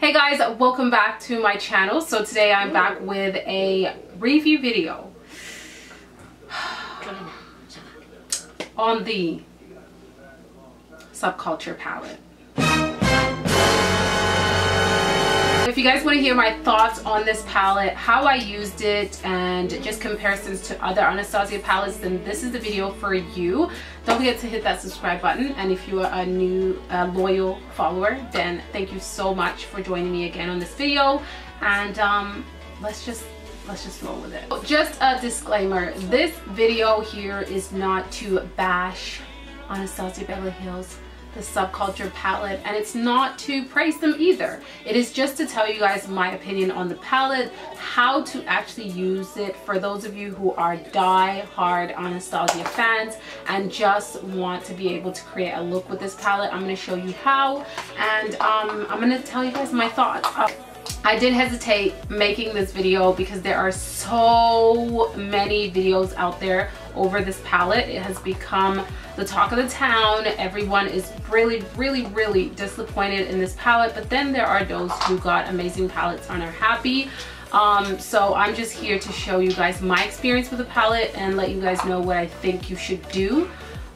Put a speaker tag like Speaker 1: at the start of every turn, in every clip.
Speaker 1: Hey guys, welcome back to my channel. So today I'm back with a review video on the Subculture palette. If you guys want to hear my thoughts on this palette, how I used it, and just comparisons to other Anastasia palettes, then this is the video for you. Don't forget to hit that subscribe button, and if you are a new loyal follower, then thank you so much for joining me again on this video. And let's just roll with it. Just a disclaimer, this video here is not to bash Anastasia Beverly Hills, the Subculture palette, and it's not to praise them either. It is just to tell you guys my opinion on the palette, how to actually use it for those of you who are die-hard Anastasia fans and just want to be able to create a look with this palette. I'm going to show you how, and I'm going to tell you guys my thoughts. I did hesitate making this video because there are so many videos out there over this palette. It has become the talk of the town. Everyone is really disappointed in this palette, but then there are those who got amazing palettes and are happy. So I'm just here to show you guys my experience with the palette and let you guys know what I think you should do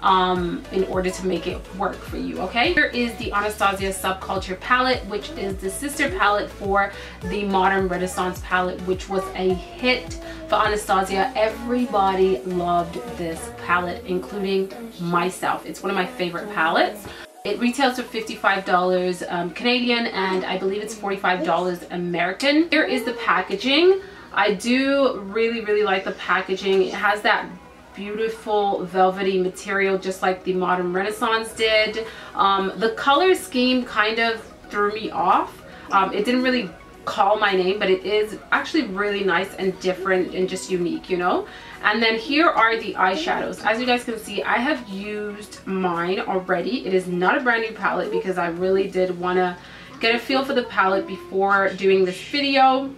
Speaker 1: in order to make it work for you. Okay, here is the Anastasia Subculture palette, which is the sister palette for the Modern Renaissance palette, which was a hit for Anastasia. Everybody loved this palette, including myself. It's one of my favorite palettes. It retails for $55 Canadian, and I believe it's $45 American. Here is the packaging. I do really like the packaging. It has that beautiful velvety material just like the Modern Renaissance did. The color scheme kind of threw me off. It didn't really call my name, but it is actually really nice and different and just unique, you know. And then here are the eyeshadows. As you guys can see, I have used mine already. It is not a brand new palette because I really did want to get a feel for the palette before doing this video.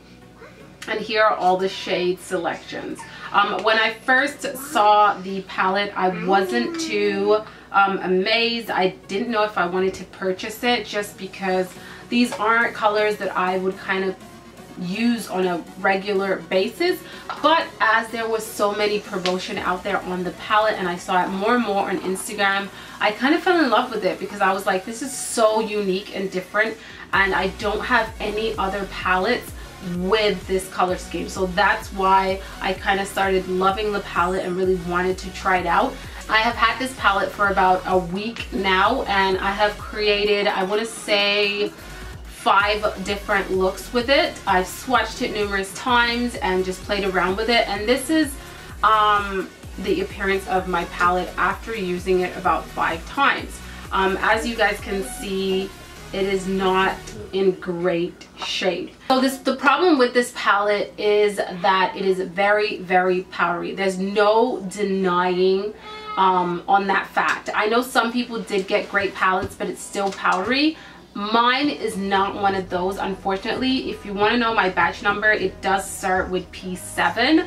Speaker 1: And here are all the shade selections. When I first saw the palette, I wasn't too amazed. I didn't know if I wanted to purchase it just because these aren't colors that I would kind of use on a regular basis. But as there was so many promotion out there on the palette and I saw it more and more on Instagram, I kind of fell in love with it because I was like, this is so unique and different, and I don't have any other palettes with this color scheme. So that's why I kind of started loving the palette and really wanted to try it out. I have had this palette for about a week now, and I have created, I want to say, 5 different looks with it. I've swatched it numerous times and just played around with it, and this is the appearance of my palette after using it about 5 times. As you guys can see, it is not in great shape. So the problem with this palette is that it is very powdery. There's no denying on that fact. I know some people did get great palettes, but it's still powdery. Mine is not one of those, unfortunately. If you want to know my batch number, it does start with P7.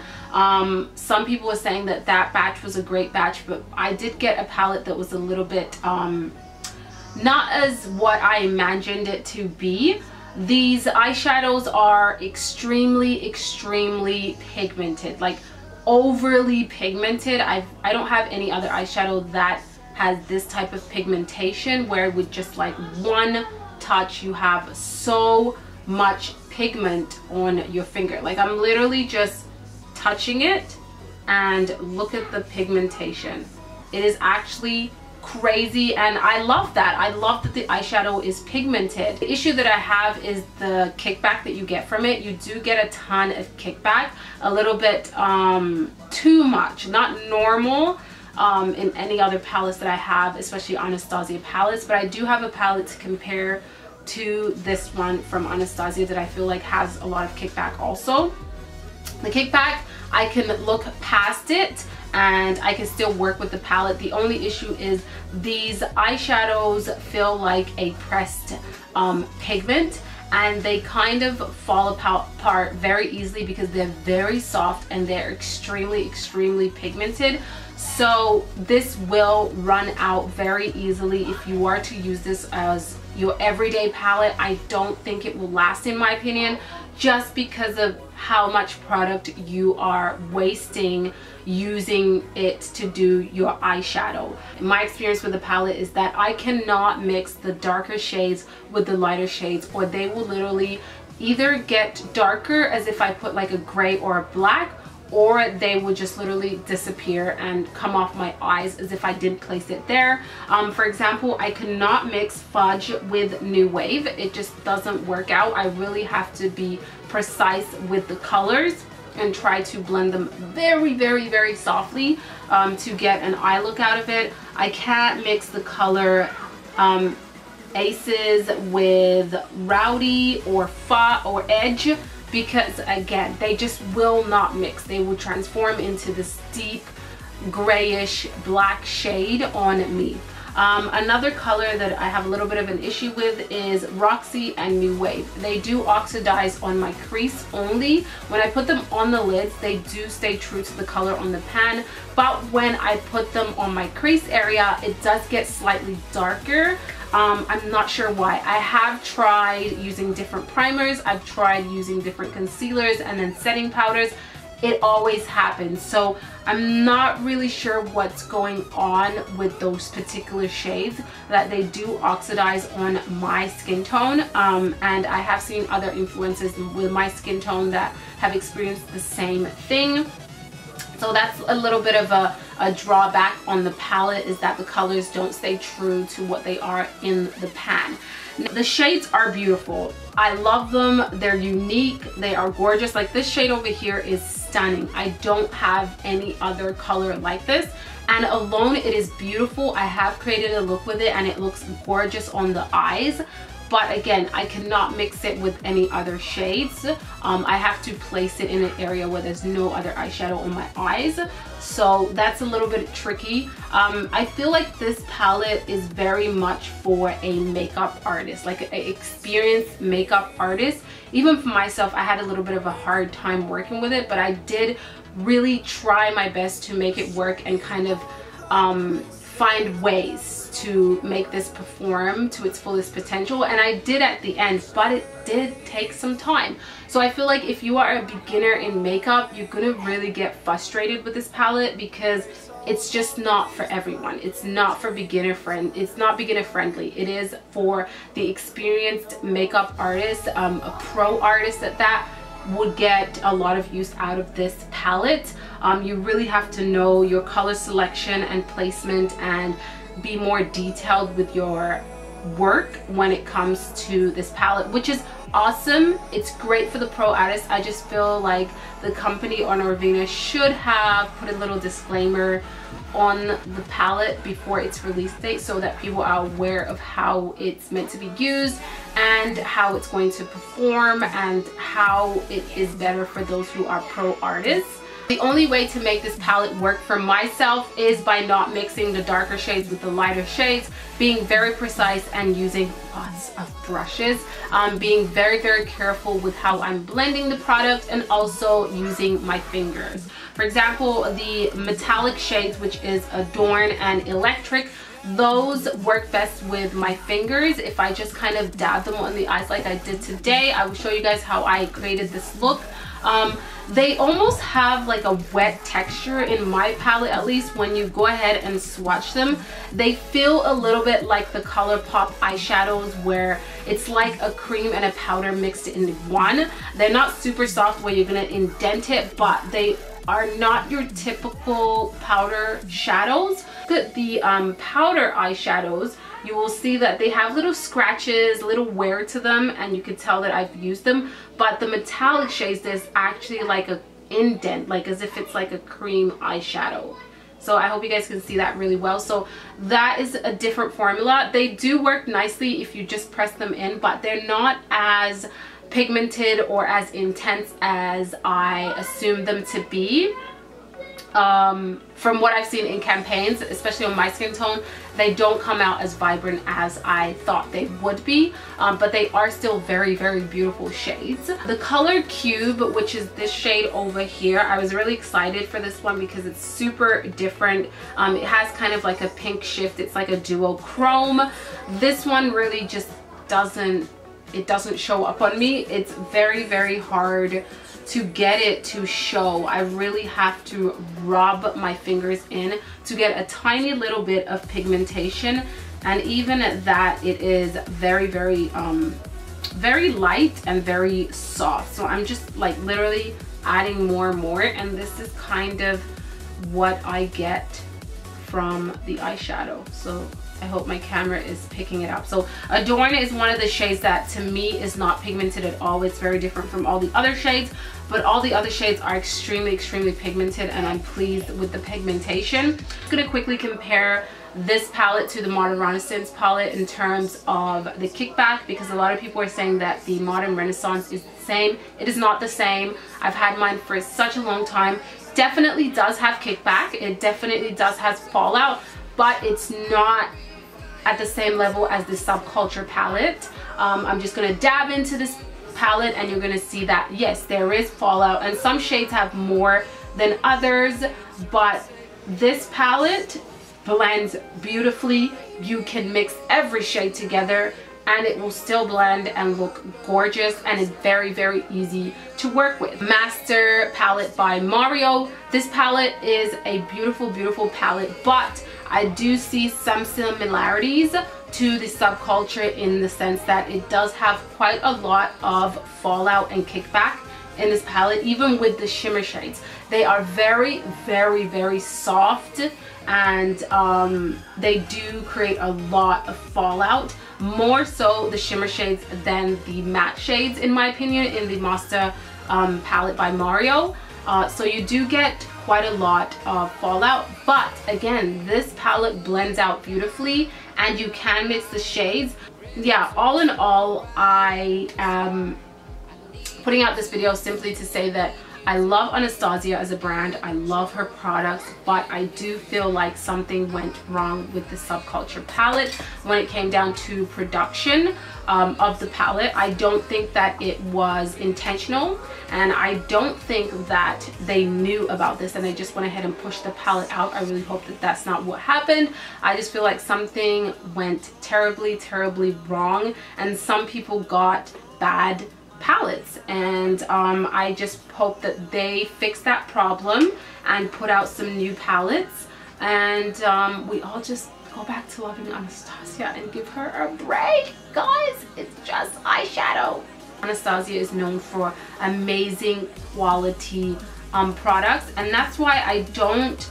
Speaker 1: Some people were saying that that batch was a great batch, but I did get a palette that was a little bit not as what I imagined it to be. These eyeshadows are extremely pigmented, like overly pigmented. I don't have any other eyeshadow that has this type of pigmentation where with just like one touch you have so much pigment on your finger. Like I'm literally just touching it and look at the pigmentation. It is actually crazy, and I love that. I love that the eyeshadow is pigmented. The issue that I have is the kickback that you get from it. You do get a ton of kickback, a little bit too much, not normal in any other palettes that I have, especially Anastasia palettes, but I do have a palette to compare to this one from Anastasia that I feel like has a lot of kickback also. The kickback, I can look past it and I can still work with the palette. The only issue is these eyeshadows feel like a pressed pigment, and they kind of fall apart very easily because they're very soft and they're extremely pigmented. So this will run out very easily if you are to use this as your everyday palette, I don't think it will last, in my opinion, just because of how much product you are wasting using it to do your eyeshadow. My experience with the palette is that I cannot mix the darker shades with the lighter shades, or they will literally either get darker as if I put like a gray or a black, or they would just literally disappear and come off my eyes as if I didn't place it there. For example, I cannot mix Fudge with New Wave. It just doesn't work out. I really have to be precise with the colors and try to blend them very, very, very softly to get an eye look out of it. I can't mix the color Aces with Rowdy or Fa or Edge, because again, they just will not mix. They will transform into this deep grayish black shade on me. Another color that I have a little bit of an issue with is Roxy and New Wave. They do oxidize on my crease only. When I put them on the lids, they do stay true to the color on the pan, but when I put them on my crease area, it does get slightly darker. I'm not sure why. I have tried using different primers, I've tried using different concealers and then setting powders. It always happens, so I'm not really sure what's going on with those particular shades, that they do oxidize on my skin tone. And I have seen other influencers with my skin tone that have experienced the same thing. So that's a little bit of a drawback on the palette, is that the colors don't stay true to what they are in the pan. The shades are beautiful. I love them. They're unique. They are gorgeous. Like this shade over here is stunning. I don't have any other color like this. And alone, it is beautiful. I have created a look with it and it looks gorgeous on the eyes. But again, I cannot mix it with any other shades. I have to place it in an area where there's no other eyeshadow on my eyes. So that's a little bit tricky. I feel like this palette is very much for a makeup artist, like an experienced makeup artist. Even for myself, I had a little bit of a hard time working with it, but I did really try my best to make it work and kind of find ways to make this perform to its fullest potential, and I did at the end, but it did take some time. So I feel like if you are a beginner in makeup, you're gonna really get frustrated with this palette because it's just not for everyone. It's not for beginner friendly. It's not beginner friendly. It is for the experienced makeup artist, a pro artist at that, would get a lot of use out of this palette. You really have to know your color selection and placement and be more detailed with your work when it comes to this palette, which is awesome. It's great for the pro artist. I just feel like the company or Norvina should have put a little disclaimer on the palette before its release date so that people are aware of how it's meant to be used and how it's going to perform and how it is better for those who are pro artists. The only way to make this palette work for myself is by not mixing the darker shades with the lighter shades, being very precise and using lots of brushes, being very, very careful with how I'm blending the product, and also using my fingers. For example, the metallic shades, which is Adorn and Electric, those work best with my fingers. If I just kind of dab them on the eyes like I did today, I will show you guys how I created this look. They almost have like a wet texture in my palette, at least when you go ahead and swatch them. They feel a little bit like the ColourPop eyeshadows, where it's like a cream and a powder mixed in one. They're not super soft where you're gonna indent it, but they are not your typical powder shadows. The powder eyeshadows, you will see that they have little scratches, little wear to them, and you can tell that I've used them. But the metallic shades, there's actually like a indent, like as if it's like a cream eyeshadow. So I hope you guys can see that really well. So that is a different formula. They do work nicely if you just press them in, but they're not as pigmented or as intense as I assumed them to be. From what I've seen in campaigns, especially on my skin tone, they don't come out as vibrant as I thought they would be, but they are still very, very beautiful shades. The color Cube, which is this shade over here, I was really excited for this one because it's super different. It has kind of like a pink shift. It's like a duo chrome. This one really just doesn't show up on me. It's very hard to get it to show. I really have to rub my fingers in to get a tiny little bit of pigmentation, and even at that, it is very light and very soft. So I'm just like literally adding more and more, and this is kind of what I get from the eyeshadow. So I hope my camera is picking it up. So Adorn is one of the shades that to me is not pigmented at all. It's very different from all the other shades, but all the other shades are extremely pigmented, and I'm pleased with the pigmentation. I'm gonna quickly compare this palette to the Modern Renaissance palette in terms of the kickback, because a lot of people are saying that the Modern Renaissance is the same. It is not the same. I've had mine for such a long time. Definitely does have kickback. It definitely does have fallout, but it's not at the same level as the Subculture palette. I'm just gonna dab into this palette and you're gonna see that yes, there is fallout, and some shades have more than others, but this palette blends beautifully. You can mix every shade together and it will still blend and look gorgeous, and it's very easy to work with. Master palette by Mario. This palette is a beautiful palette, but I do see some similarities to the Subculture in the sense that it does have quite a lot of fallout and kickback in this palette, even with the shimmer shades. They are very soft, and they do create a lot of fallout, more so the shimmer shades than the matte shades in my opinion in the Master palette by Mario. So you do get quite a lot of fallout, but again, this palette blends out beautifully and you can mix the shades. Yeah, all in all, I am putting out this video simply to say that I love Anastasia as a brand. I love her products, but I do feel like something went wrong with the Subculture palette when it came down to production of the palette. I don't think that it was intentional, and I don't think that they knew about this and they just went ahead and pushed the palette out. I really hope that that's not what happened. I just feel like something went terribly wrong, and some people got bad palettes, and I just hope that they fix that problem and put out some new palettes, and we all just go back to loving Anastasia and give her a break. Guys, it's just eyeshadow. Anastasia is known for amazing quality products, and that's why I don't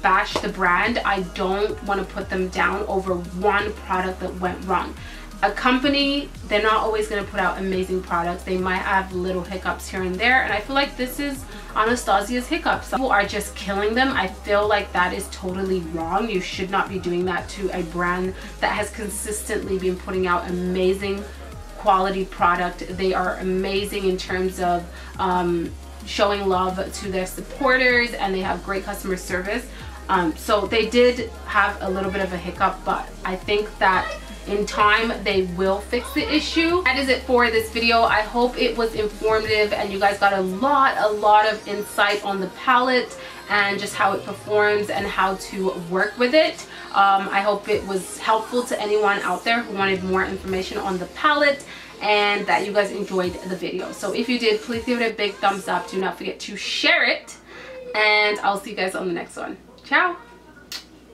Speaker 1: bash the brand. I don't want to put them down over one product that went wrong. A company, they're not always going to put out amazing products. They might have little hiccups here and there, and I feel like this is Anastasia's hiccups. People are just killing them. I feel like that is totally wrong. You should not be doing that to a brand that has consistently been putting out amazing quality product. They are amazing in terms of showing love to their supporters, and they have great customer service. So they did have a little bit of a hiccup, but I think that in time they will fix the issue. That is it for this video. I hope it was informative and you guys got a lot of insight on the palette and just how it performs and how to work with it. I hope it was helpful to anyone out there who wanted more information on the palette, and that you guys enjoyed the video. So if you did, please give it a big thumbs up. Do not forget to share it, and I'll see you guys on the next one. Ciao.